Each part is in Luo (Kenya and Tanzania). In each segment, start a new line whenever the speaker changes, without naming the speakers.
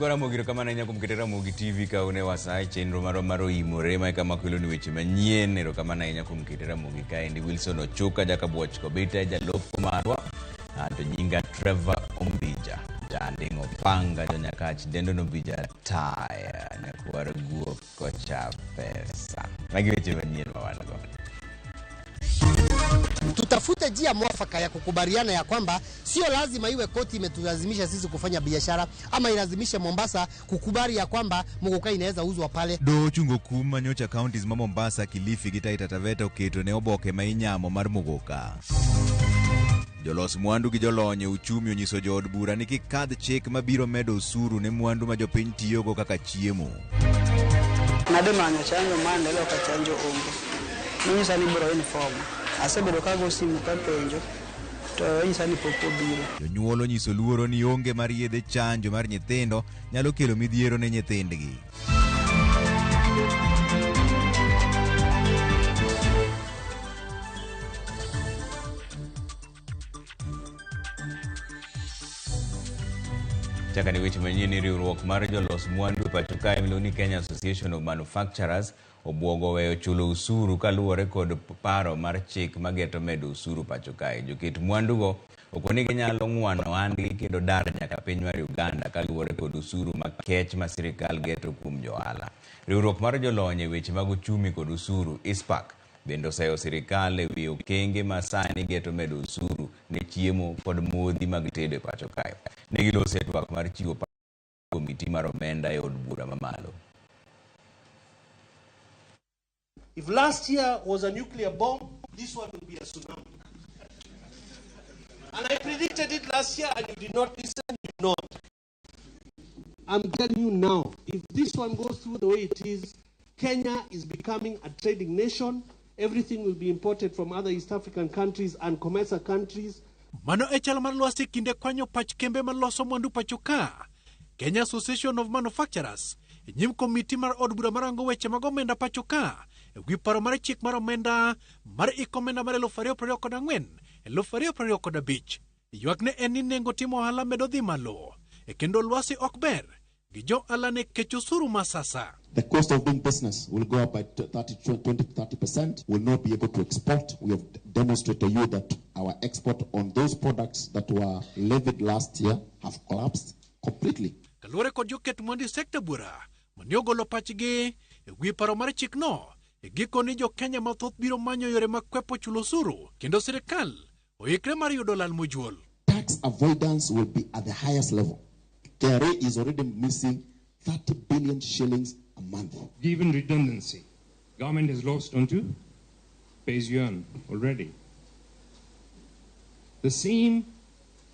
Gora mogiro kama na nyako mketera mogi TV ka une wasai chenro maro imore mai kama kwilo ni weche manyien ero kama na nyako mketera mogi ka endi Wilson Ochuka jaka buoch kobita jaloko marwa to nyinga Trevor Ombija jande ngopanga jonyakach dendo Ombija taya nyakwara guo kocha pesa magi weche manyien mawana go.
Tutafute njia mwafaka ya kukubaliana ya kwamba sio lazima iwe koti imetulazimisha sisi kufanya biashara ama ilazimisha Mombasa kukubali ya kwamba muguka inaweza uzwa pale.
Do chungo kuma nyocha counties ma Mombasa, Kilifi, Gitaita Taveta oketo ne oboke ma inyamo mar muguka. Jolos mwandu gi jolonye uchumi onyiso jood bura ni kikadh chik mabiro medo usuru ne mwandu ma jopiny tiyogo kaka chiemo.
Nademanyo chanjo mande lo ka chanjo onge. Nyisa ni biro uniform. Asebedo kago simu ka penjo to nyisa ni popo biro.
Jonyuol onyiso luoro ni onge mar yedhe chanjo mar nyithindo nyalo kelo midhiero ne nyithindgi.
Chaka ni weche manyien riwruok mar jolos mwandu pacho kae miloni Kenya Association of Manufacturers obwogo weyo chulo usuru kaluwore kod paro mar chik mageto medo usuru pacho kae. Joket mwandugo okonigi nyalo ng'wano andgi kendo dar nyaka piny mar Uganda kaluwore kod usuru makech ma sirikal geto kuom johala. Riwruok mar jolony weche mag uchumi kod usuru ISPAC bendo sayo sirikal ewi okenge ma sani geto medo usuru ne chiemo kod modhi mag tedo pacho kae. Negilose twak mar chiwo komiti mar omenda e od bura mamalo.
If last year was a nuclear bomb, this one will be a tsunami. And I predicted it last year and you did not listen, you did not. I'm telling you now, if this one goes through the way it is, Kenya is becoming a trading nation. Everything will be imported from other East African countries and commercial countries.
Mano echal mar lwasi kinde kwanyo pach kembe maloso mwandu pacho ka. Kenya Association of Manufacturers nyim komiti mar od bura marango weche mag omenda pacho ka ewi paro mar chik mar omenda mar ikomenda mar 2024 2025. Ywak ne en ni nengo timo ohala medo dhi malo kendo lwasi ok ber gi jo ohala ne kech usuru masasa.
The cost of doing business will go up by 20-30%. We'll not be able to export. We have demonstrated to you that our export on those products that were levied last year have collapsed completely.
Kalore kod joket mwandu sekta bura maniogolo pachgi ewi paro mar chik no giko ni jo Kenya mathoth biro manyo yore makwepo chulo usuru kendo sirikal oikre mar yudo lal mojuol.
Tax avoidance will be at the highest level. KRA is already missing 30 billion shillings a month.
Given redundancy, government has lost onto pay-as-you-earn already. The same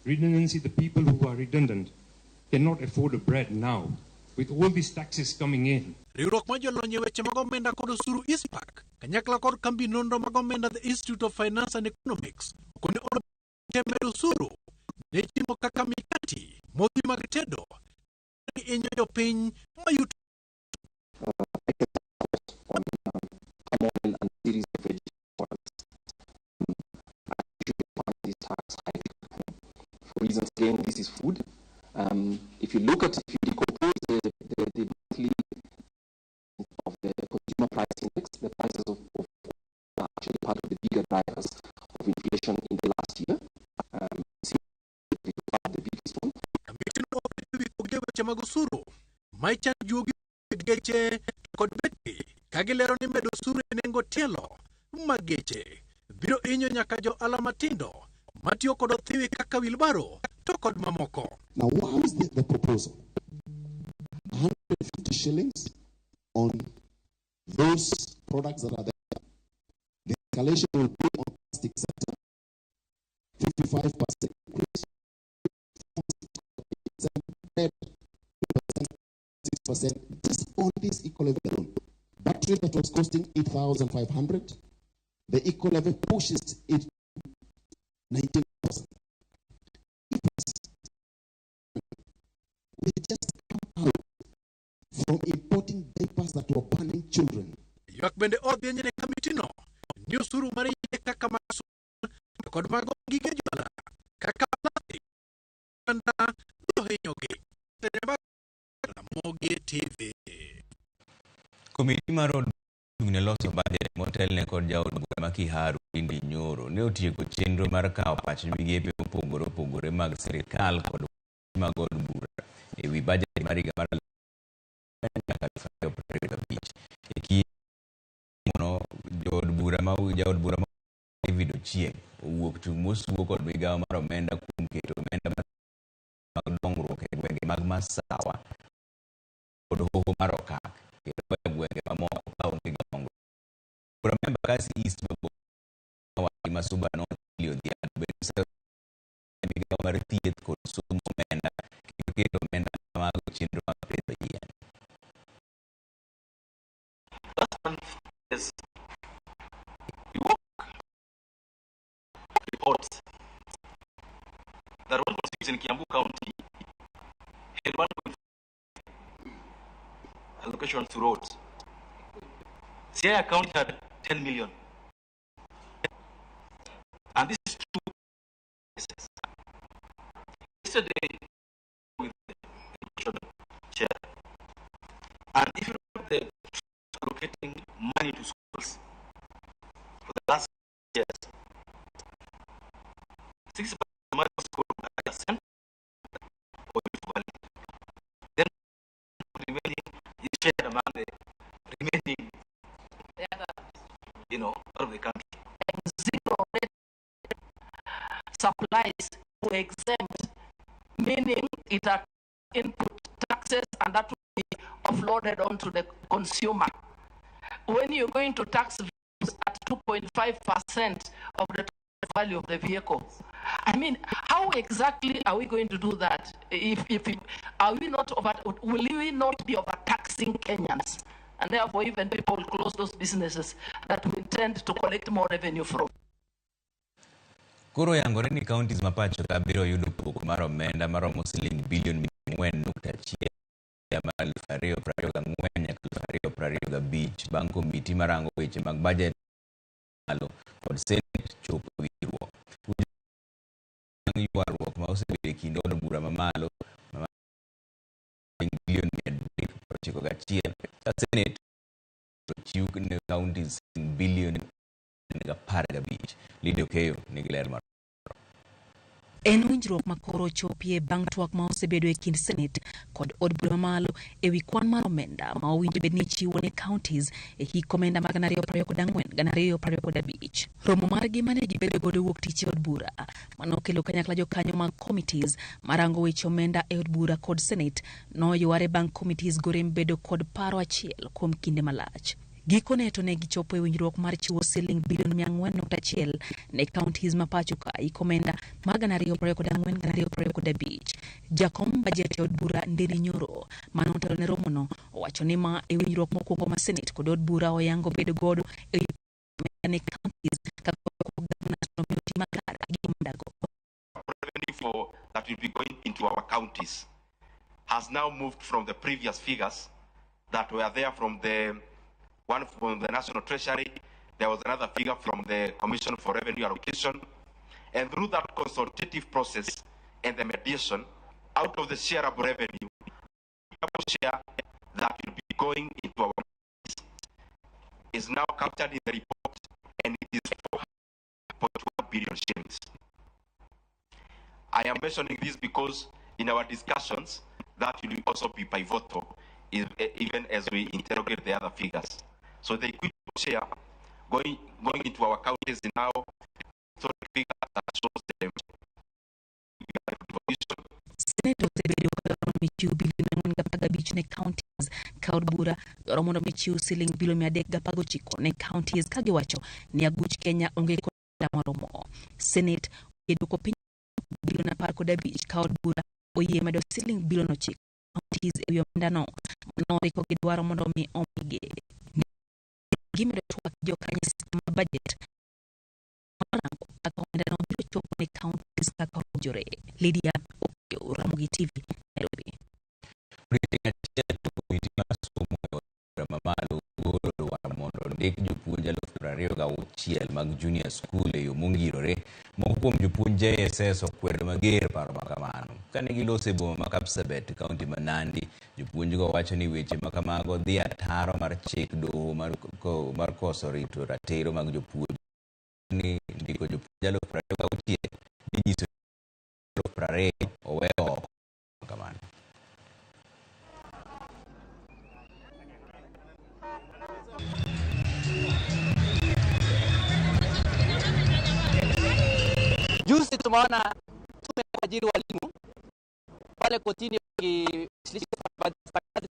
redundancy, the people who are redundant cannot afford a bread now with all these taxes coming in.
Riwruok ma jolony weche mag omenda kod usuru ISPAC kanyakla kod kambi nonro mag omenda the Institute of Finance and Economics kone medo usuru ne chiemo kaka mikati modhi mag tedo inyo jopiny mayuto.
And series of products. I usually find this tax high for reasons. Again, this is food. If you decompose the monthly of the consumer price index, the prices of are actually part of the bigger drivers of inflation in the last year. The biggest one.
Maichan juogi geche kod beti kagilero ni medo usuru nengo tielo mageche biro inyo nyaka jo ala matindo matio kod othiwi kaka wilbaro to kod mamoko.
Now what is the proposal? 150 shillings on those products that are there. The escalation will be on plastic sector. 55% increase. 6%. Just on this eco level alone. Battery that was costing 8,500, the eco level pushes it to 19,000. We just come out from importing diapers that were burning children.
Ywak bende odhi nyene kamitino ni usuru mar yie kaka masu kod mago gige jwala kaka plati anda dohinyogi.
Komiti mar od bura loso budget motelne kod jaod bura ma Kiharu Ndindi Nyoro ne otieko chenro mar kawo pach migepe mopogore opogore mag sirikal kod mag od bura e wi budget mar higa mar 2025. E kinde jaod bura ma David Ochieng owuok chung' mosuo kod migawo mar omenda kuom keto omenda mag dongruok e gwenge mag Masawa kod hoho mar Okak kendo e gwenge mamoko ka onge dongruok. Bura member Kasi East Masuba North Odhiambo bende migawo mar thieth kod somo omenda kendo keto omenda mag chenro mag pidho yien.
Reports that one constituency in Kiambu County had 1.5 allocation to roads. Siaya County had 10 million. And this is true. Yesterday, with the education chair, and if you look at the allocating money to schools for the last years, 6% of the money was sent or then the remaining is shared among the remaining, out of the country.
Zero supplies to exempt, meaning it are input taxes and that will be offloaded onto the consumer. When you're going to tax vehicles at 2.5% of the value of the vehicle, I mean, how exactly are we going to do that? Are we not will we not be overtaxing Kenyans? And therefore, even people will close those businesses that we intend to collect more revenue from.
Koro yangore ni counties mapacho ka biro yudo pok mar omenda maromo siling bilion 4.1 mar 2024 nyaka 2025 bang' komiti marango weche mag budget malo kod Senate chopo winjruok. Ywaruok ma osebedo e kind od bura mamalo bilion 391 ka Senate chiwo ne counties bilion 15. Lidio Keyo nigi ler mar.
En winjruok makoro chopie bang' twak ma osebedo e kind Senate kod od bura mamalo e wi kwan mar omenda ma owinjo bed ni chiwo ne counties e hik omenda mag 2024-2025. Romo margi mane gibedo godo wuok tich e od bura manokelo kanyakla jokanyo mag committees marango weche omenda e od bura kod Senate noyware bang' committees gore bedo kod paro achiel kuom kinde malach. Gikone to ne gichopo e winjruok mar chiwo siling bilion 4.1 ne counties mapacho ka ikomenda mag 2024-2025. Jakom budget od bura Ndindi Nyoro manotelo ne romono owacho ni ma e winjruok mokwongo ma Senate kod od bura oyango bedo godo e ne counties kaka national community magara gi mandago.
Revenue that will be going into our counties has now moved from the previous figures that were there from the one from the National Treasury, there was another figure from the Commission for Revenue Allocation, and through that consultative process and the mediation, out of the shareable revenue, share that will be going into our is now captured in the report, and it is 4.1 billion shillings. I am mentioning this because in our discussions, that will also be pivotal, even as we interrogate the other figures. So the equity share going into our counties now, so the figure that shows them.
Senate osebedo kod michiw bilion 4.15 ne counties ka od bura dwaro mondo michiw siling bilion 319 ne counties ka giwacho ni aguch Kenya onge kod moromo. Senate ogeduoko piny bilion 15 ka od bura oyie medo siling bilion 9 counties e wi omendano noriko gi dwaro mondo mi omige. Gimedo twak jokanyo sistem budget marango kaka omendano biro chopo ne counties kaka owinjore. Lydia Ramogi TV, Nairobi.
mag junior school e yo mongirore moko kuom jopuonj JSS okwedo mager paro makamano kane gilose boma ma Kapsabet kaunti ma Nandi. Jopuonjgo wacho ni weche ma kamago dhi ataro mar chik doho mar koso rito ratiro mag jopuonj ni ndiko jopuonj 26,000 nyiso 20 owe oko kamano.
Juzi tumeona tume ya kuajiri walimu pale kotini wakiwasilisha stakabadhi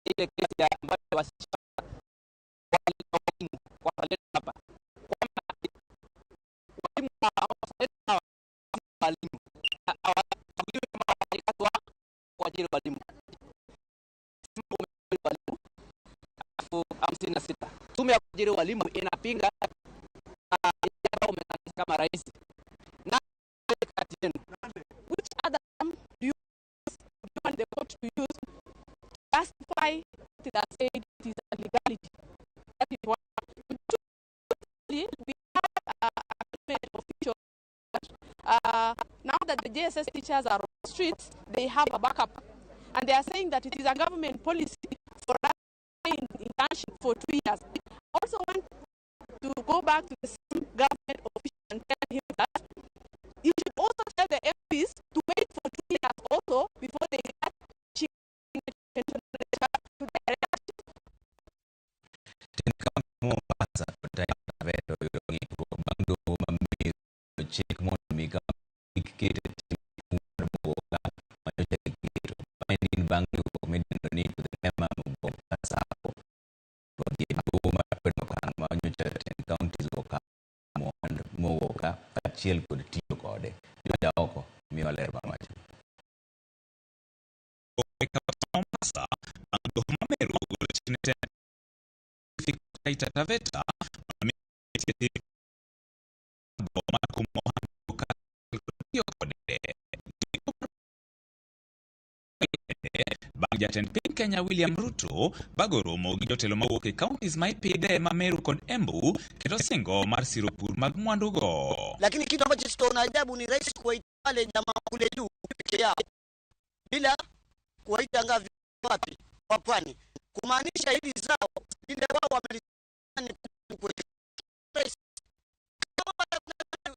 ile kesi ya ambayo wasilisha walimu kwa wale hapa kwamba walimu hawa walimu hawachaguliwi kama wafanyakazi wa kuajiri walimu. Walimu 56. Tume ya kuajiri walimu inapinga kama rais. Which other term do you want the court to use to justify it has said it is a legality? That is what we have a government official. Now that the JSS teachers are on the streets, they have a backup. And they are saying that it is a government policy for us in internship for 2 years. I also want to go back to the same government official and tell him that you should also tell the MPs to wait for 2 years also before they start attention to the election.
Chiel kod tiyo kode yuda oko miyo ler mamacho
Mombasa ando mameru gulchinete Taita Taveta ameti boma kumoha tiyo kode Jatend piny Kenya William Ruto bagoromo gi jotelo mawuok e counties ma ipidhe ma Meru kod Embu keto singo mar siro pur mag mwandugo.
Lakini kitu ambacho sitaona ajabu ni rais kuwaita wale jamaa kule juu peke yao bila kuwaita ngavi wapi wa pwani, kumaanisha hili zao lile wao wamelifanya kwetu.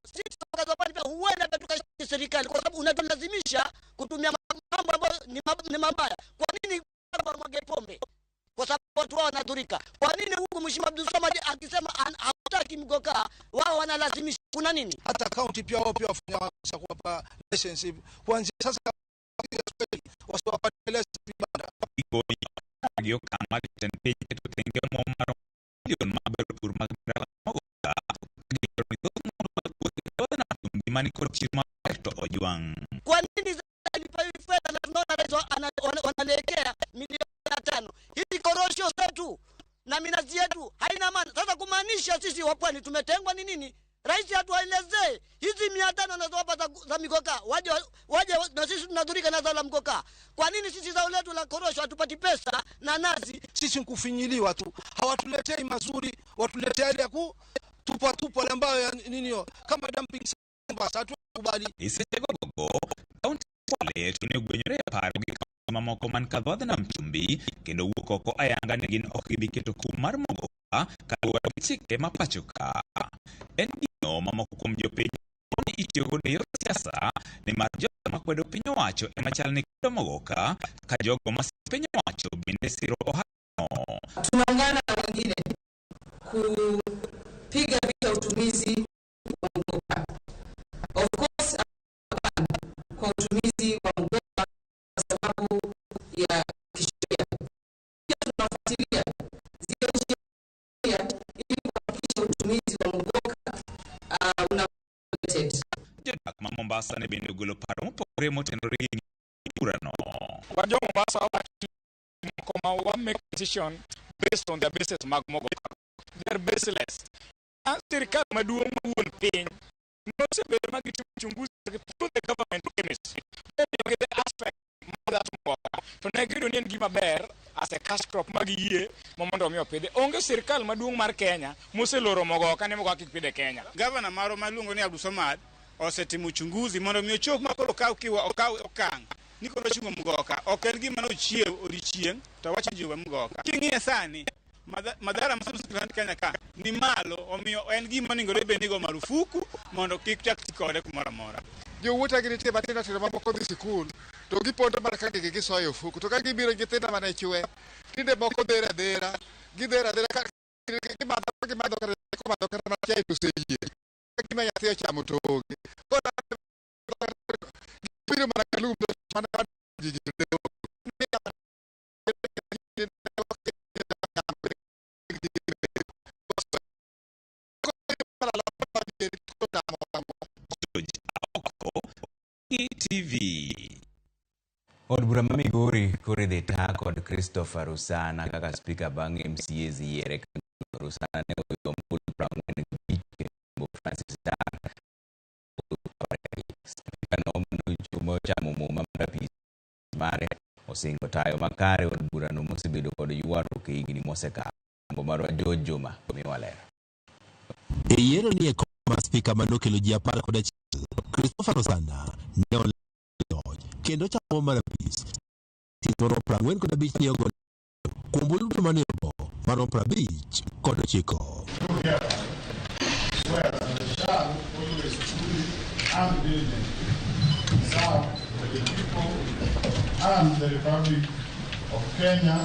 Sisi tukaza pale pia huenda tukashika serikali kwa sababu unatulazimisha kutumia mambo ambayo ni mabaya. Kwa nini mwage pombe? Kwa sababu watu wao wanadhurika. Kwa nini huko Mheshimiwa Abdul Samad akisema hataki mgoka wao wanalazimisha? Kuna nini?
Hata county pia wao pia wafanya kwa relationship kuanzia sasa wasiwapate vibanda.
Iko kama jatend piny keto tenge momaro milion maber pur mag mogoka mani kod chir maber to ojwang'.
Kwa nini fedha na tunaona rais wanaelekea milioni 5? Hizi korosho zetu na minazi yetu haina maana. Sasa kumaanisha sisi wa pwani tumetengwa ni nini? Rais atuelezee hizi 500 anazowapa za mikoka waje na sisi tunadhurika na za mkoka. Kwa nini sisi zao letu la korosho hatupati pesa na nazi?
Sisi nkufinyiliwa tu, hawatuletei mazuri, watuletea ile tupa ambayo nini kama dumping Mombasa hatukubali.
Isegogo kaunti wale tunegwenyore paro gi mamoko man kadhodh nam chumbi kendo wuok oko ayanga ne gin ok gibi keto kum mar mogoka kaluwore gi chike ma pachoka. En gino mamoko kuom jopiny ni itiyo kod e yor siasa ni mar jogo makwedo piny owacho ema chal ni kedo mogoka ka jogo ma piny owacho bende siro ohala.
Tunaungana na wengine kupiga vita utumizi wa mgoka. Of course, kwa utumizi wa mgoka kwa sababu ya kisheria. Pia tunafuatilia zile sheria ili kuhakikisha utumizi wa mgoka unakuwa
Jodak ma Mombasa ne bende ogolo paro mopogore motenore gi burano.
Wajo Mombasa wa make decision based on their basis mag mogoka. They are baseless. Serikali maduong' mawuon piny nosebedo magitimo uchunguzi to the government chemistry. The aspect that mogoka to ne gido ni en gima ber as a cash crop magiyie mondo omi opidhe. Onge serikali maduong' mar Kenya moseloro mogoka ne mogoka kik pidhe Kenya.
Gavana maro maluongo ni Abdul Samad osetimo uchunguzi mondo omi ochop makoro okaw okang'
ni koro chungo mgoka ok en gima nochiew odichieng to wacho jiwe mgoka king'iye sani madhara ma Kenya ka ni malo omiyo en gima onegore bed nigo marufuku mondo kik chak ti kode kumoro amora.
Jowuota gi nitie matindo tindo mamoko dhi sikul to gipondo mana ka gisoyo ofuku to ka gibiro nyithindo mana chwe tinde moko dhero adhera ka gimadho kata mana chai to seyie gima nyathi ochamo to onge gibiro mana kalum mana jiji
TV.
Od bura ma Migori kore dhi ta kod Christopher Rusana kaka spika bang' MCAs yiere. Rusana ne oyo mbul prang'wen gi Francis Dar. Spika no chumo chamo muma mapis mare osingo tayo makare od bura no mosebedo kod ywaruok e higni mosekalo. Marwa Jojoma miwalera.
E yiero ni e koma spika manokelo ji 11 Christopher Rusana ne oloyo kendo chamo marapis titoro 45 ne ogolo kuom bulu to mane obo marom 50 kod 9.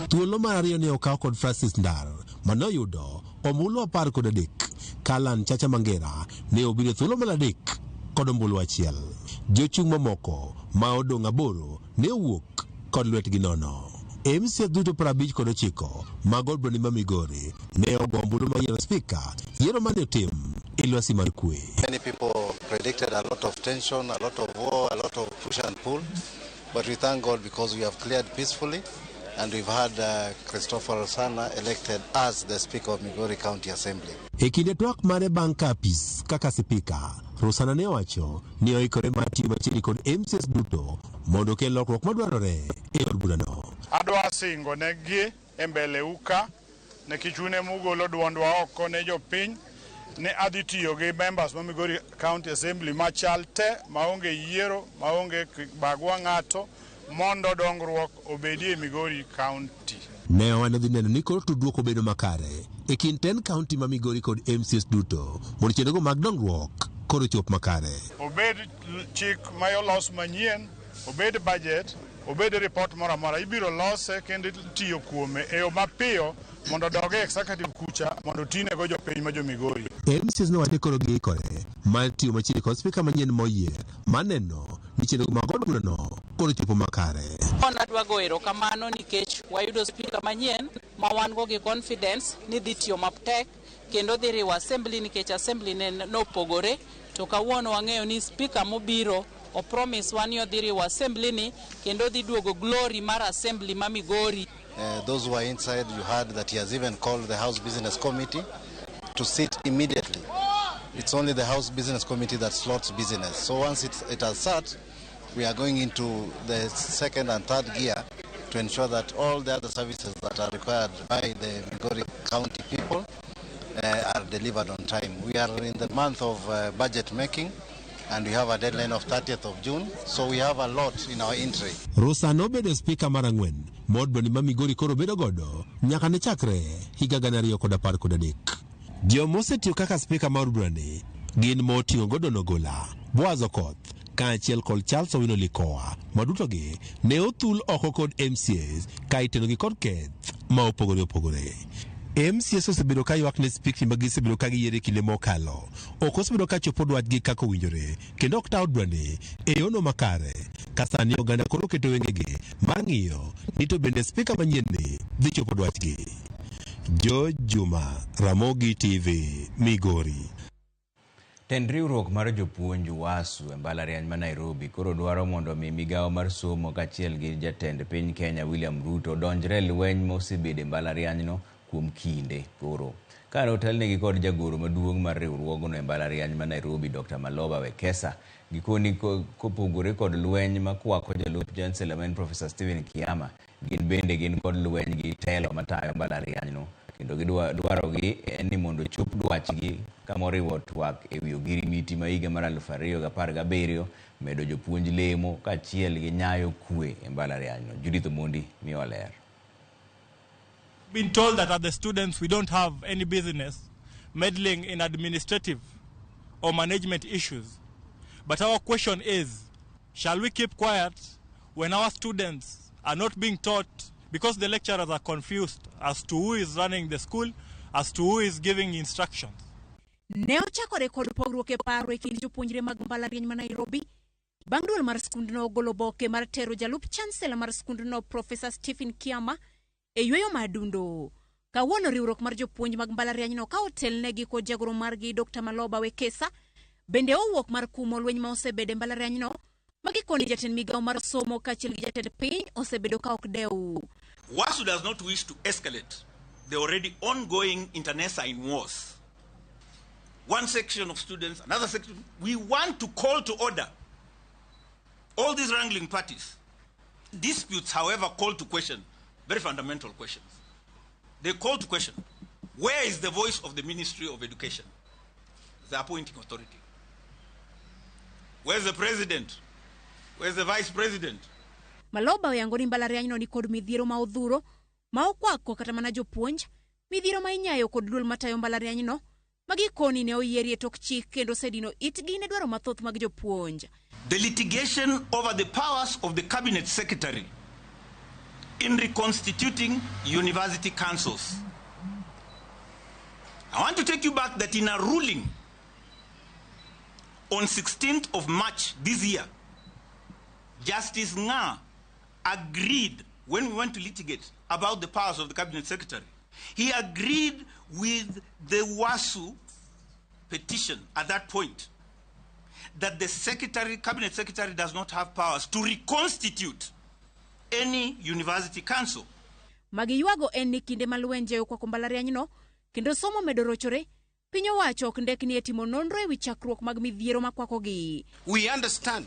Thuolo mar ariyo ne okaw kod Francis Ndar manoyudo ombulu 13. Kalan Chacha Mangera ne obiro thuolo mar 3 kod ombulu 1. Jochung' mamoko ma odong' 8 ne wuok kod lwetgi nono. MCA duto 50 kod 9 mag od bura ma Migori ne ogo ombulu mayiero spika yiero mane otim e lwasi mar kwe.
Many people predicted a lot of tension, a lot of war, a lot of push and pull, but we thank God because we have cleared peacefully and we've had Christopher Rusana elected as the Speaker of Migori County Assembly.
E kinde twak mare bang' kapis kaka spika, Rusana ne owacho ni oikore mar tiyo machiegni kod MCAs duto mondo okel lokruok madwarore e od burano.
Adwa singo negi e mbele uka ne kichune mugolo duondwa oko ne jopiny ne adhi tiyo gi members ma Migori County Assembly machal te maonge yiero maonge bagwa ng'ato mondo dongruok obedie e Migori County.
Ne wanadhi neno ni koro tudruok obedo makare e kind 10 county ma Migori kod MCAs duto mondo chenrogo mag dongruok koro chop makare.
Obed chik ma olos manyien, obed budget, obed report moro amora ibiro lose kendo tiyo kuome e yo mapiyo mondo doge executive kucha mondo tinego jopiny ma jo Migori.
MCAs no wacho koro giikore mar tiyo machiegni kod spika manyien moyier maneno ni chenrogo mag od burano koro chopo makare.
Adwa goyo erokamano nikech wayudo spika manyien ma wan go gi confidence ni dhi tiyo matek kendo dhi riwo assembly nikech assembly ne nopogore to kawuono wang'eyo ni spika mobiro o promise wan yo dhi riwo assembly ni kendo dhi duogo glory mar assembly ma Migori.
Those who are inside, you heard that he has even called the House Business Committee to sit immediately. It's only the House Business Committee that slots business. So once it has sat, we are going into the second and third gear to ensure that all the other services that are required by the Migori County people are delivered on time. We are in the month of budget making and we have a deadline of 30th of June, so we have a lot in our entry.
Rusana obedo spika mar 4 mod bura ma Migori koro bedo godo nyaka ne chakre higa 2013. Joma osetiyo kaka spika mar burani gin moting'o godo Nogola, Boaz Okoth, kaachiel kod Charles Owino Likoa, madutogi ne othul oko kod MCAs ka iterogi kod keth ma opogore opogore. MCAs osebedo ka ywak ne spika ma gisebedo ka giyiere kinde mokalo. Ok osebedo ka chopo dwachgi kaka owinjore kendo ok ta od burani e yono makare. Ka sani oganda koro keto wengegi mar ng'iyo ni to bende spika manyienni dhi chopo dwachgi. Jojoma, Ramogi TV, Migori.
Tend riwruok mar jopuonj WASU e mbalariany ma Nairobi koro dwaro mondo mi migawo mar somo kaachiel gi jatend piny Kenya William Ruto donjre lweny mosebedo e mbalarianyno kuom kinde koro. Kane otelnegi kod jagoro maduong' mar riwruogno e mbalariany ma Nairobi Dr. Maloba Wekesa gikoni kopogore kod lweny makwako jalup Chancellor Professor Stephen Kiama gin bende gin kod lweny gi telo matayo mbalarianyno kendo gidwarogi ni mondo chop dwachgi kamoriwo twak e wi ogirimiti ma higa mar 2017 medo jopuonj lemo kaachiel gi nyayo kwe e mbalarianyno. Judith Omondi miyo ler.
Been told that as the students we don't have any business meddling in administrative or management issues. But our question is, shall we keep quiet when our students are not being taught because the lecturers are confused as to who is running the school, as to who is giving instructions?
Ne ochakore kod pogruok e paro e kind jopuonjre mag mbalariany ma Nairobi bang' duol mar skundno ogolo oboke mar tero jalup chancellor mar skundno Professor Stephen Kiama e yweyo madundo. Kawuono riwruok mar jopuonj mag mbalarianyno ka otelnegi kod jagoro margi Dr. Maloba Wekesa bende owuok mar kumo lweny ma osebede mbalarianyno magikoni jatend migawo mar somo kaachiel gi jatend piny osebedo ka ok dew.
WASU does not wish to escalate the already ongoing internecine wars. One section of students, another section. We want to call to order all these wrangling parties. Disputes, however, call to question very fundamental questions. They call to question, where is the voice of the Ministry of Education, the appointing authority? Where's the president? Where's the vice president?
Maloba oyangoni mbalarianyno ni kod midhiero ma odhuro ma okwako kata mana jopuonj, midhiero ma inyayo kod duol matayo mbalarianyno magikoni ne oyieri tok chik kendo sedino itgi ne dwaro mathoth mag jopuonj.
The litigation over the powers of the cabinet secretary in reconstituting university councils. I want to take you back that in a ruling on 16th of March this year, Justice Nga agreed, when we went to litigate about the powers of the cabinet secretary, he agreed with the WASU petition at that point that the cabinet secretary does not have powers to reconstitute any university council.
Magiywago en ni kinde malwenje okwako mbalarianyno kendo somo medo rochore, piny owacho ok ndekni e timo nonro e wi chakruok mag midhiero makwakogi.
We understand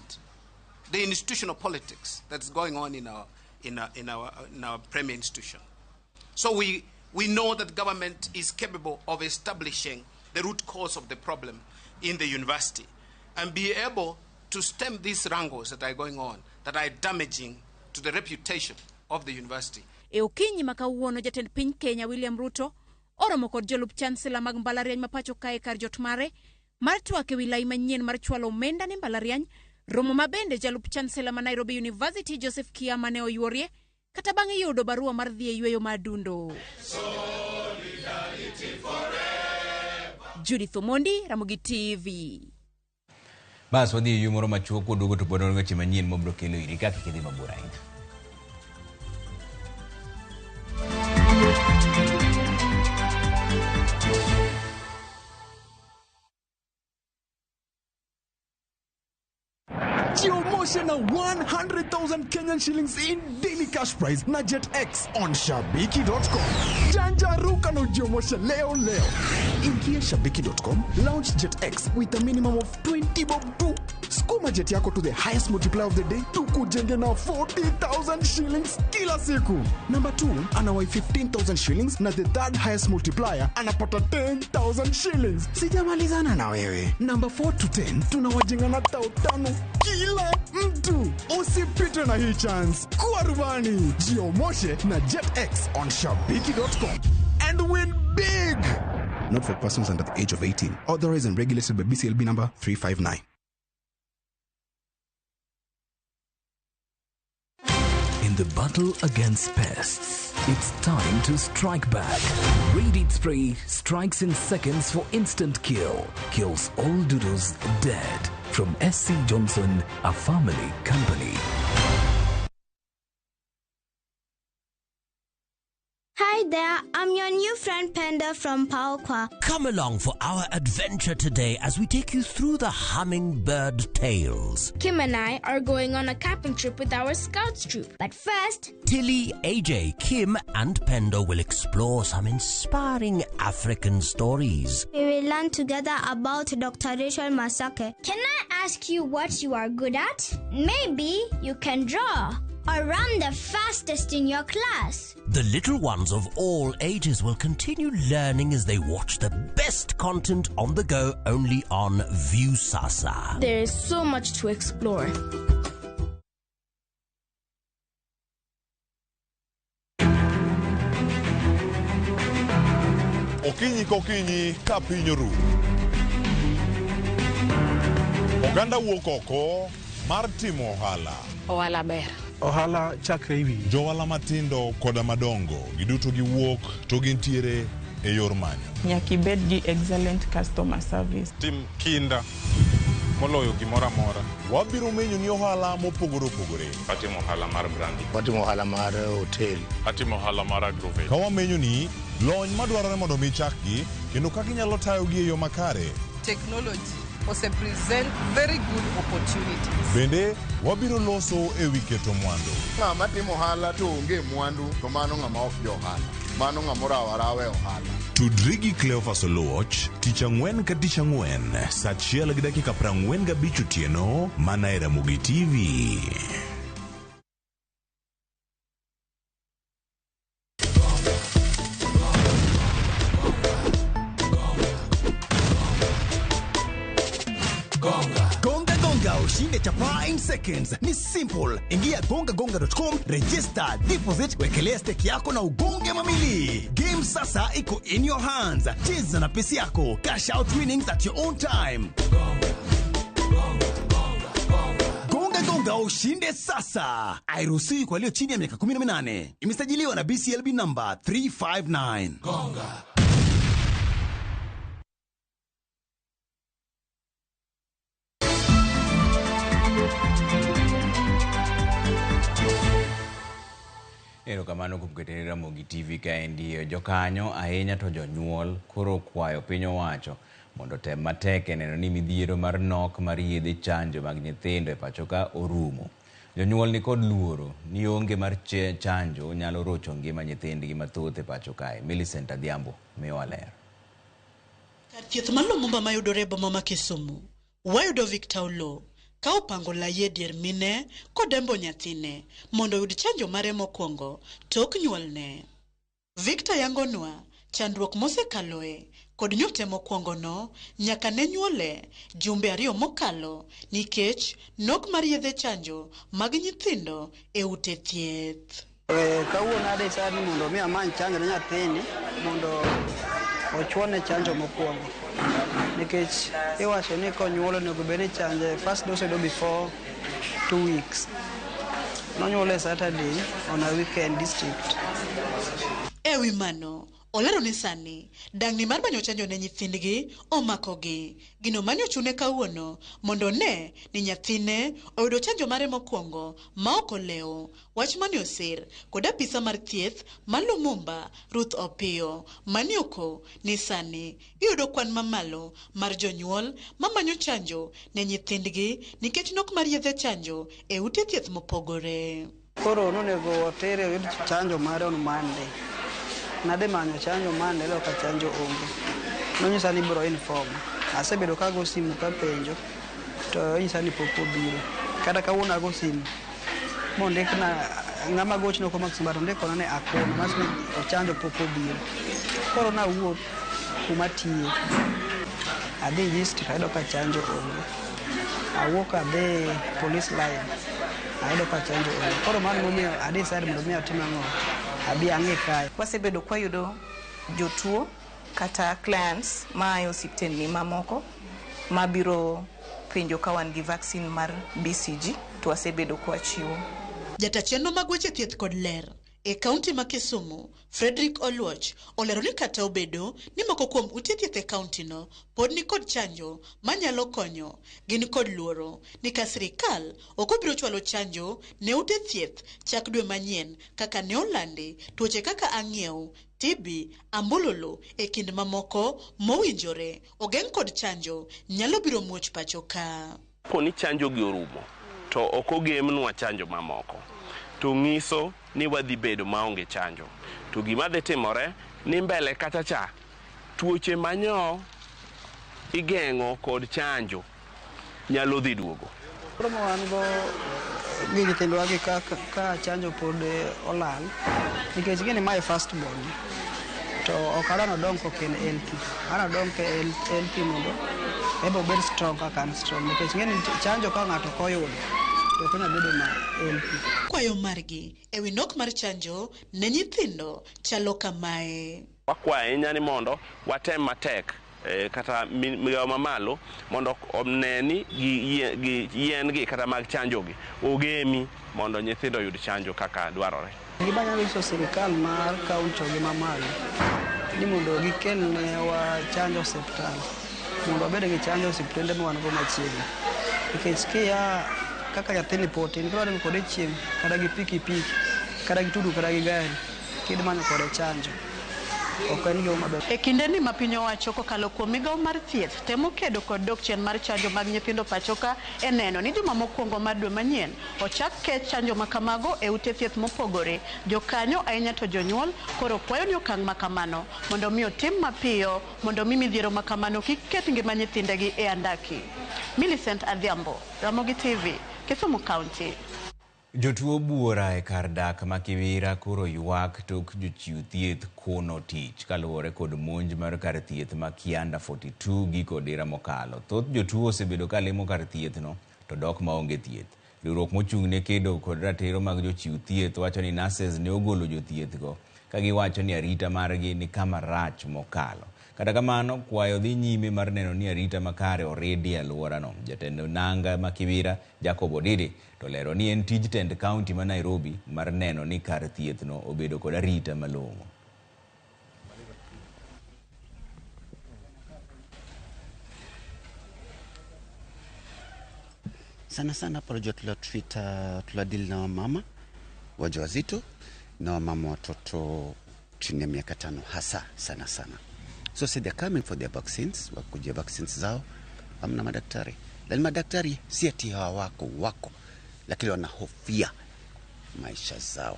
the institutional politics that's going on in our premier institution. So we know that government is capable of establishing the root cause of the problem in the university and be able to stem these wrangles that are going on that are damaging to the reputation of the university.
E okinyi makawuono jatend piny Kenya William Ruto oromo kod jalup chancellor mag mbalariany mapacho kae kar jot mare mar twak e wi lai manyien mar chwalo omenda ne mbalariany, romo mabende jalup chancellor ma Nairobi University Joseph Kiama ne oyuorie kata bang'e yudo barua mar dhi e yweyo madundo. Judith Omondi, Ramogi TV.
Bas wadhi yumoro machuok kudugo to podon weche manyien mobro kelo iri kaka kidhi mabura ahinya.
Geomoshe na 100,000 Kenyan shillings in daily cash prize na JetX on Shabiki.com. Janja ruka no Geomoshe leo. Ingia Shabiki.com, launch JetX with a minimum of 20 bob to skuma jet yako to the highest multiplier of the day tukujenge na 40,000 shillings kila siku. Number 2 anawai 15,000 shillings na the third highest multiplier anapata 10,000 shillings. Sijamalizana na wewe. Number 4 to 10 tunawajenga na 5,000 kila mtu. Usipite na hii chance. Kuwa rubani. Geomoshe na JetX on Shabiki.com and win big. Not for persons under the age of 18. Authorized and regulated by BCLB number 359.
In the battle against pests, it's time to strike back. Raid Spray strikes in seconds for instant kill. Kills all doodles dead. From SC Johnson, a family company.
Hi there, I'm your new friend Panda from Paokwa.
Come along for our adventure today as we take you through the hummingbird tales.
Kim and I are going on a camping trip with our scouts troop. But first,
Tilly, AJ, Kim and Pendo will explore some inspiring African stories.
we will learn together about Dr. Rachel Masake. Can I ask you what you are good at? Maybe you can draw. or run the fastest in your class.
The little ones of all ages will continue learning as they watch the best content on the go only on Viusasa.
There is so much to explore.
Okinyi kokinyi ka piny oru. Oganda wuok oko mar timo ohala.
Ohala ber.
Ohala chakre iwi. Johala matindo koda madongo giduto giwuok to gintiere e yor manyo.
Nyaka ibed gi excellent customer service.
Tim kinda moloyo gimoro amora. Wabiro menyo ni ohala mopogore opogore.
Atimo ohala mar brandi.
Watimo ohala mar hotel.
Atimo ohala mar agrovet.
Ka wamenyo ni lony madwarore mondo mi chakgi kendo kaka inyalo tayogi e yo makare.
Technology ose present very good opportunities.
Bende wabiro loso e wi keto mwandu.
Ng'ama timo ohala to onge mwandu to mano ng'ama ok jo ohala. Mano ng'ama orawe ohala.
Tudri gi Cleophas Oluoch tich ang'wen ka tich ang'wen saa 1:45 otieno mana e Ramogi TV.
Ushinde chapa in seconds. Ni simple. Ingia gongagonga.com, register, deposit, wekelea stake yako na ugonge mamili. Game sasa iko in your hands. Cheza na pesa yako. Cash out winnings at your own time. Gonga gonga ushinde sasa. Hairuhusiwi kwa walio chini ya miaka 18. Imesajiliwa na BCLB number 359. Gonga.
Erokamano kuom keto Ramogi TV kaendi. Jokanyo ahinya to jonyuol koro kwayo piny owacho mondo tem matek neno ni midhiero mar nok mar yedhe chanjo mag nyithindo e pacho ka orumo. Jonyuol ni kod luoro ni onge mar chanjo nyalo rocho ngima nyithindgi mathoth e pacho kae. Millicent Adhiambo miyowa ler.
Kar thieth mar Lumumba mayudore e boma ma Kisumu, wayudo Victor Olo ka opango laye dier mine kodembo nyathine mondo oyud chanjo mare mokwongo tok nyuolne. Victor yangonwa chandruok mosekaloe kod nyote mokwongo no nyaka ne nyuole jumbe 2 mokalo nikech nok mar yedhe chanjo mag nyithindo e ute thieth.
Kawuono ade sani mondo mi amany chanjo ne nyathini mondo ochuone chanjo mokwongo. Nikech iwacho ni konyuolo onego bed ni chanje first dose do before 2 weeks. Nonyuole Saturday on a weekend district.
Ewi mano, olero ni sani dangni mar manyo chanjo ne nyithindgi omakogi. Gino manyo chune kawuono mondo ne ni nyathine oyudo chanjo mare mokwongo ma ok olewo. Wach mani osir kod apisa mar thieth mar Lumumba Ruth Opiyo manioko ni sani iyudo kwan mamalo mar jonyuol mamanyo chanjo ne nyithindgi nikech nok mar yedhe chanjo e ute thieth mopogore.
Koro nonego otere oyud chanjo mare on Monday. Nade manyo chanjo mane leo ka chanjo onge. Nonyisa ni biro inform. Asebedo kago simu ka penjo to nyisa ni popo biro. Kada kawuono ago simu. Mondek na ng'ama gochno ko Max Mbato ndeko ne akona mas ni chanjo popo biro. Koro na wuok kuma tiye. Adhi district ayudo ka chanjo onge. Awuok adhi police line. Ayudo ka chanjo onge. Koro mano momiyo adhi side mondo mi atim ang'o.
Wasebedo kwa yudo jotuo kata clients ma osiptendni mamoko mabiro penjo ka wan gi vaccine mar BCG to wasebedo kwa chiwo.
Jata chenro mag weche thieth kod ler e kaunti ma Kisumu, Frederick Oluoch, olero ni kata obedo ni moko kuom ute thieth e kaunti no pod ni kod chanjo manyalo konyo, gin kod luoro ni ka sirikal ok obiro chwalo chanjo ne ute thieth chak dwe manyien kaka ne olandi tuoche kaka ang'iew, TB, ambululu e kind mamoko mowinjore ogeng' kod chanjo nyalo biro muoch pacho ka.
Koni chanjo gi orumo to ok ogemnwa chanjo mamoko. To ng'iso ni wadhi bedo maonge chanjo. To gima dhi timore ni mbele kacha cha tuoche manyo igeng'o kod chanjo nyalo dhi duogo.
Promo wan go
gi nyithindwa gi ka chanjo pod olal nikech gini mae first born to ok adwa nodong koken LP anadong ke LP mondo ebo bed strong kaka an strong nikech ngeni chanjo ka ng'ato koyudo to konya bedo ma LP.
Kwayo margi ewi nok mar chanjo ne nyithindo chalo kamae.
Wakwaye nyani mondo watem matek kata migawo mamalo mondo omneni gi yien gi kata mag chanjo gi ogemi mondo nyithindo yud chanjo kaka dwarore.
Gima nyalo nyiso sirikal mar kaunti gi mamalo ni mondo gikel ne wa chanjo osiptal mondo wabed gi chanjo osiptende ma wan go machiegni nikech kia kaka nyathini potin koro ni kode chieng kada gi pikipiki kada gi tudu kada gi gari kid manyo kode chanjo.
E kinde ni ma piny owacho kokalo kuom migawo mar thieth temo kedo kod dok chien mar chanjo mag nyithindo pachoka e neno ni juma mokwongo mar dwe manyien ochak keth chanjo makamago e ute thieth mopogore. Jokanyo ahinya to jonyuol koro kwayo ni okang' makamano mondo mi otim mapiyo mondo mi midhiero makamano kik ket ngima nyithindegi e andaki. Millicent Adhiambo, Ramogi TV, Kisumu County.
Jotuo buora e kar dak ma Kiwira koro ywak tok jochiw thieth kono tich kaluwore kod monj mar kar thieth ma Kianda 42 giko dira mokalo. Thoth jotuo osebedo ka limo kar thieth no to dok maonge thieth. Riwruok mochung' ne kedo kod ratiro mag jochiw thieth wacho ni nurses ne ogolo jothieth go ka giwacho ni arita margi ni kama rach mokalo. Kata kamano kwayo dhi nyime mar neno ni arita makare oredi e alworano. Jatend nanga ma Kiwira Jacob Odidi to lero ni en tij tend kaunti ma Nairobi mar neno ni kar thieth no obedo kod arita malong'o.
Sana sana pale tuladili na wamama wajawazito na wamama watoto chini ya miaka 5 hasa sana. So say they're coming for their vaccines, wakujia vaccines zao, amna madaktari. Lakini madaktari si ati wako, lakini wanahofia maisha zao.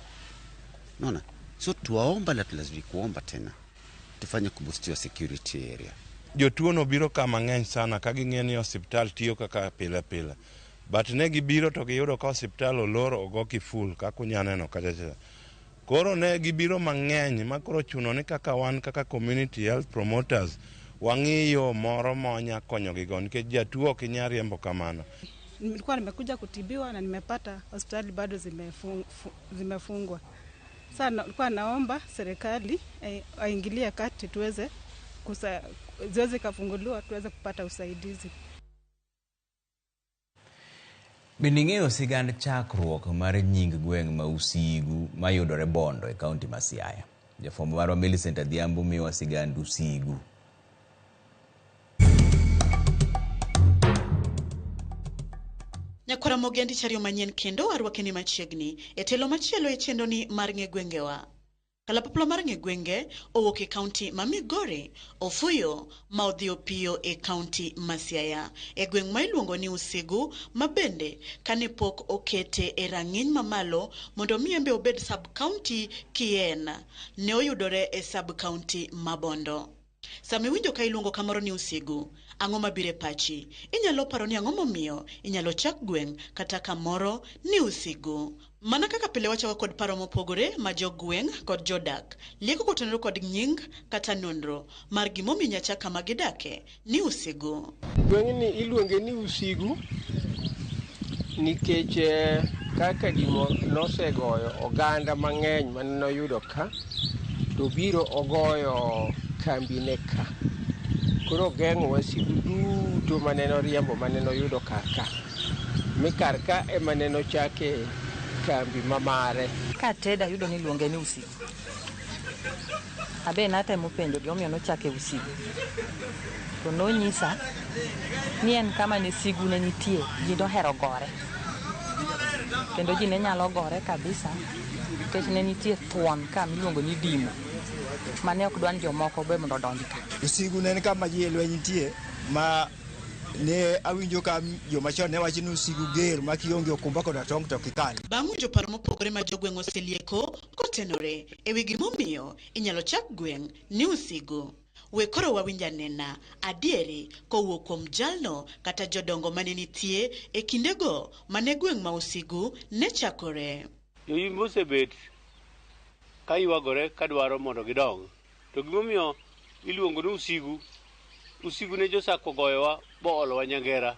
Unaona? So tuwaomba la tulazidi kuomba tena. Tufanye kubustiwa security area.
Jotuo no biro kama ng'eny sana ka ging'e ni hospital tiyo kaka pile. But ne gibiro to giyudo ka hospital olor ogoki full kaka unyaneno kacha. Koro ne gibiro mang'eny makoro chuno ni kaka wan kaka community health promoters wang'iyo moro monya konyogi go nikech jatuo ok inyal riembo kamano.
Nilikuwa nimekuja kutibiwa na nimepata hospitali bado zimefungwa. Sasa nilikuwa naomba serikali aingilie kati tuweze ziweze kafunguliwa tuweze kupata usaidizi.
Bending'eyo sigand chakruok mar nying gweng' ma Usigu mayudore Bondo e kaunti ma Siaya. Jafwambo marwa Millicent Adhiambo miwa sigand Usigu.
Nyakwara Mogendi chario manyien kendo arwakeni machiegni e telo machielo e chendo ni mar ng'e gwengewa. Kalapapla mar ng'e gwenge owuok e kaunti ma Migori ofuyo ma odhi opiyo e kaunti ma Siaya e gweng' ma iluongo ni Usigu ma bende kane pok okete e rang'iny mamalo mondo miembe obed sub county Kien ne oyudore e sub county ma Bondo. Sami winjo ka iluongo kamoro ni Usigu, ang'o mabire pachi? Inyalo paro ni ang'o momiyo inyalo chak gweng' kata kamoro ni Usigu. Mana kaka pile wachawa kod paro mopogore ma jogweng' kod jodak lieko kotenero kod nying kata nonro mar gimomiyo nyachak kama gidake ni Usigu.
Gweng'ni iluonge ni Usigu nikech kaka dimo nosegoyo oganda mang'eny maneno yudo ka to biro ogoyo kambine ka. Koro geng'o wasigu duto maneno riembo maneno yudo karka. Mikarka e maneno chake kambi mamare.
Ka teda yudo ni luonge ni Usigu. Abe natemo penjo gimomiyo nochake Usigu. To nonyisa ni en kama ne sigu ne nitie, ji nohero gore. Kendo ji ne nyalo gore kabisa nikech ne nitie thuon ka miluongo ni dimo mane ok dwan jomoko be mondo donji ka.
Usigu ne en kama ji lweny nitie ma ne awinjo ka joma chon ne wacho ni Usigu ger ma kionge okumba kod atong' to kikali.
Bang' winjo paro mopogore ma jogweng' oselieko kotenore e wi gimomiyo inyalo chak gweng' ni Usigu. we koro wawinja nena adieri kowuok kuom jalno kata jodongo mane nitie e kindego mane gweng' ma Usigu ne chakore.
Joyimbo osebet ka ywagore ka dwaro mondo gidong. To gimomiyo iluongo ni Usigu, Usigu ne josako goyowa bo olowa nyangera.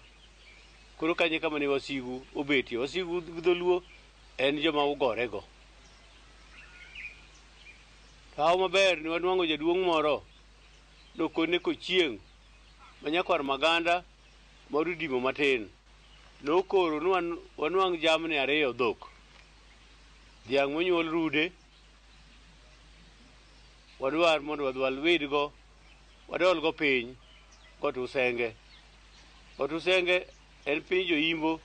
Koro kanye kama ne wasigu obetie. Wasigu dholuo en joma ugorego. Kao maber ni wanuango jaduong' moro nokone kochieng' manyakwar maganda marudimo matin. Nokoro wanuang' jamni 2 dhok. Dhiang' monyuol rude wadwar mondo wadwal wedgo wadolgo piny Kotusenge. Kotusenge en piny joyimbo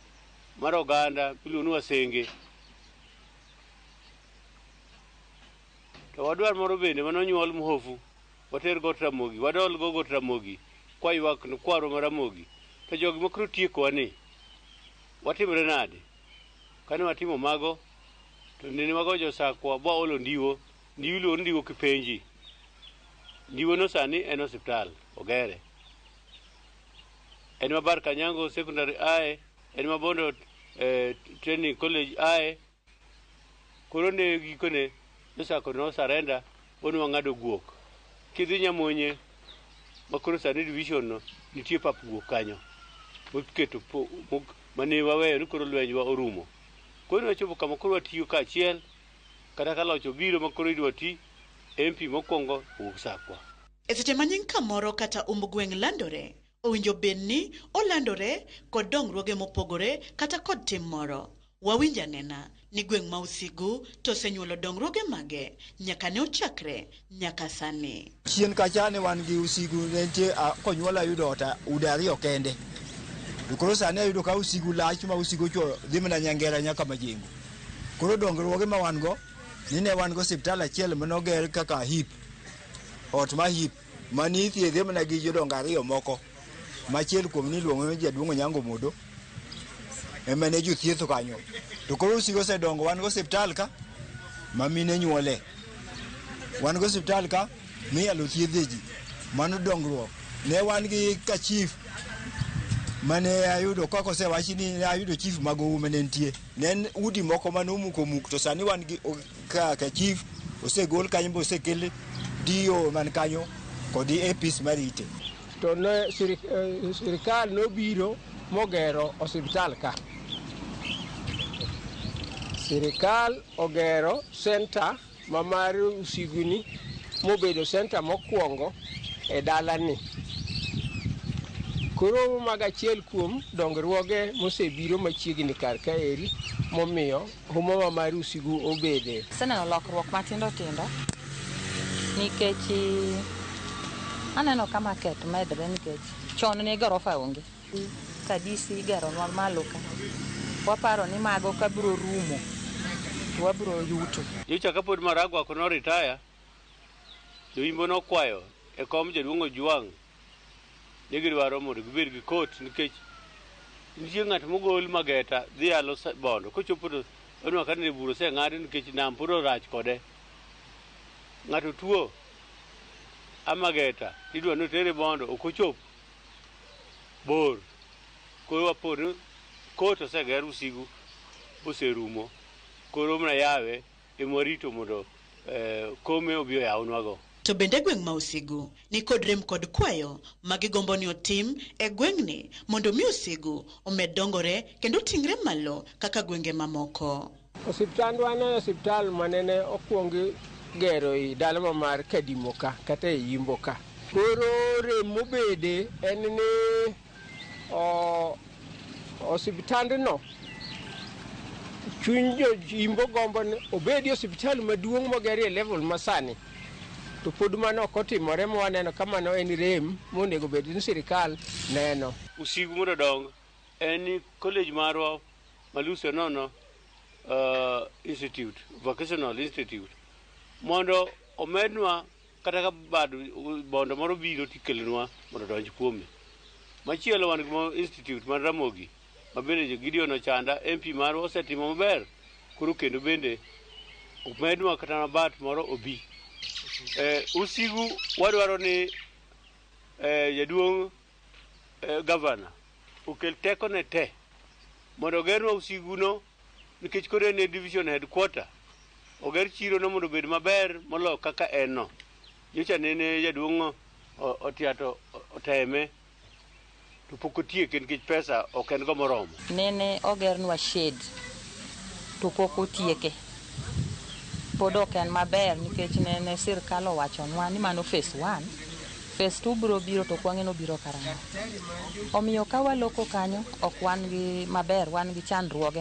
mar oganda miluongo ni Wasenge. To wadwar moro bende manonyuol Muhofu water Got Ramogi, wadolgo Got Ramogi kwa ywak no kwaro mar Ramogi. To jogi mokro tiekowa ni watimre nade? Kane watimo mago to nene mago josakwa bo olo ndiwo ndiwo kipenji. Ndiwo no sani en osiptal ogere. En mabar Kanyango Secondary ae, en mabondo Training College ae. Koro ne gikone josako no sarenda bonu wang'ado guok. Kidhi Nyamonye makoro sani division no nitie pap guok kanyo. Moketo mane waweyo ni koro lwenywa orumo. Koro wachopo kama koro watiyo kaachiel kata ka loch obiro makoro idwa ti MP mokwongo usakwa.
E seche manying kamoro kata gweng' landore, owinjo bedni olandore kod dongruoge mopogore kata kod tim moro. Wawinja nena ni gweng' ma Usigu to osenyuolo dongruoge mage nyaka ne ochakre nyaka sani.
Chien kacha ne wan gi Usigu ne nitie konyuol ayudo ota ude 2 kende. Koro sani ayudo ka Usigu lach ma Usigu cho dhi mana Nyangera nyaka Majengo. Koro dongruoge ma wan go ni ne wan go osiptal achiel manoger kaka HIP. Ot ma HIP mani ithiedhe mana gi jodongo 2 moko. Machiel kuom ni luongo ni Jaduong' Onyango Modo. Ema ne jothietho kanyo. To koro Usigu osedongo, wan go osiptal ka ma mine nyuole. Wan go osiptal ka miyalo thiedhe ji. Mano dongruok. Ne wan gi ka chief mane ayudo kako osewachi ni ayudo chief mago mane nitie. Ne udi moko manomuko muk to sani wan gi ka chief osegol kanyo bo osekel dio man kanyo kod APs marite.
To ne sirikal nobiro mogero osiptal ka. Sirikal ogero center mamar Usiguni mobedo center mokwongo e dalani. Koro magachiel kuom dongruoge mosebiro machiegni kar kaeri momiyo huma mar Usigu obede.
Seneno lokruok matindo tindo nikech aneno ka market medre nikech chon ne gorofa onge. Kadisi gero malo ka. Waparo ni mago kabiro rumo. Wabiro yuto.
Yicha kapod Maragwa kono retire. Joyimbo nokwayo e kom Jaduong' Ojwang' ne gidwaro mondo gibed gi kot nikech nitie ng'at mogol Mageta dhi alo bondo kochopo to onwa ka ne buro seng'ad nikech nam puro rach kode. Ng'ato tuo Mageta idwa notere bondo okochop bor. Koro wapod kot oseger Usigu oserumo. Koro mna yawe emwarito mondo kome obio yawnwago.
To bende gweng' ma Usigu ni kod rem kod kwayo magigombo ni otim e gweng'ni mondo mi Usigu omed dongore kendo tingre malo kaka gwenge mamoko.
Osiptandwa ne osiptal manene okwongi gero i dala mar Kadimo ka kata e Yimbo ka. Koro rem mobede en ni osiptandno chuny jo-Yimbo gombo ni obedi osiptal maduong' mogeri e level masani. To pod mano ok otimore mwaneno kama no en rem monego bed ni sirikal neno.
Usigu mondo dong en college marwa Maluso nono institute, vocational institute. Mondo omednwa kata ka bondo moro biro tikelnwa mondo donj kuome. Machielo wan gi institute mar Ramogi mabende Gideon Ochanda MP marwa osetimo maber. Koro kendo bende omednwa kata mabat moro obi. Usigu wadwaro ni jaduong' gavana okel teko ne te mondo ogernwa usiguno, nikech koro en division headquarter, oger chirono mondo obed maber molo kaka en no. Nyocha nene jaduong' otiato oteme to pok otieke nikech pesa ok en go moromo.
Nene ogernwa shed to pok otieke, pod ok en maber nikech nene sirkal owachonwa ni mano phase 1, phase 2 biro biro to kwang'eno biro karang'o. Omiyo ka waloko kanyo ok wan gi maber, wan gi chandruoge